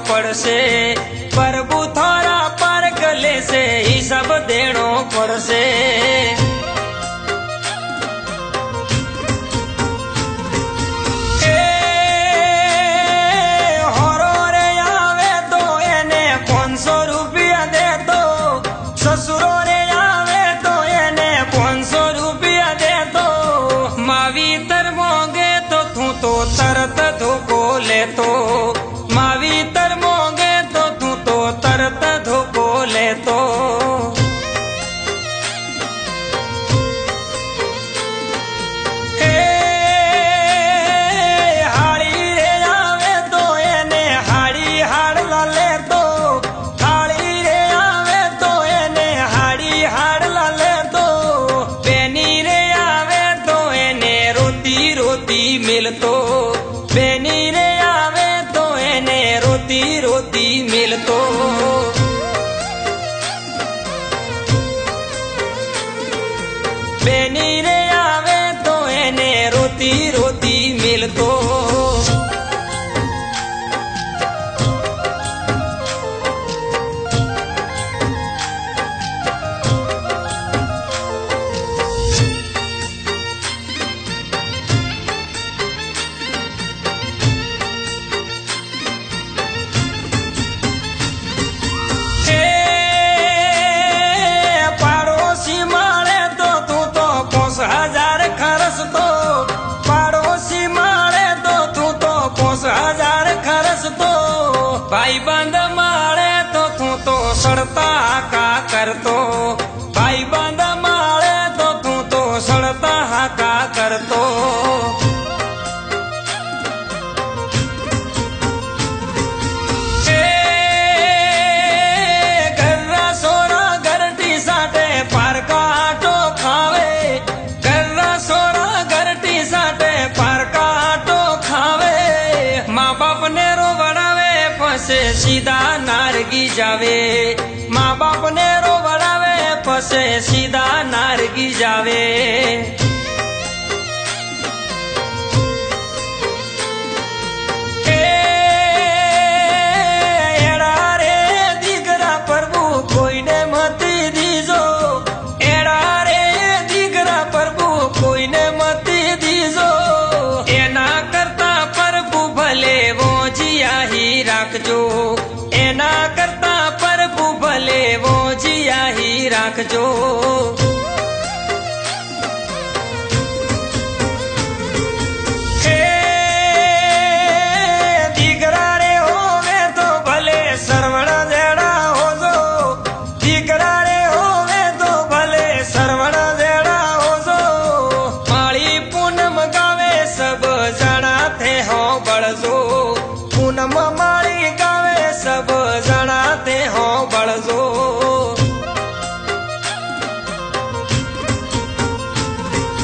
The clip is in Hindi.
पड़से। प्रभु थारा पर गले से ही सब देनो पड़से। ससुरो रे आवे तो एने 500 रुपया दे दो। मावीतर मोंगे तो तू तो तरत धोको ले तो। मावीतर मोंगे तो तू तो तरत धोको ले तो। हाड़ी रे आवे तो एने हाड़ी हाड़ ला ले तो। थाली रे आवे तो एने हाड़ी हाड़ ला ले तो। बेनी रे आवे तो एने रोती रोती मिलतो। बेनी रे आवे तो एने रोती रोती मिलतो। बेनी रे आवे तो एने रोती रोती मिलतो। पाड़ोसी मारे तो तू तो 5000 खर्च तो। पाड़ोसी मारे तो तू तो 5000 खर्च तो। भाई बंद मारे तो तू तो सड़ता का कर तो। भाई बंद मारे तो तू तो सड़ता का कर तो। पार का आटो खावे। गर्रा सोरा घरटी साटे पार का आटो खावे। माँ बाप ने रो बढ़ावे फसे सीधा नारगी जावे। माँ बाप ने रो बढ़ावे फसे सीधा नारगी जावे। एड़ा रे दीकरा प्रभु कोईने मत दीजो। एड़ा रे दीकरा प्रभु कोईने मत दीजो। एना करता प्रभु भले वो जिया ही राखजो। एना करता प्रभु भले वो जिया ही राखजो।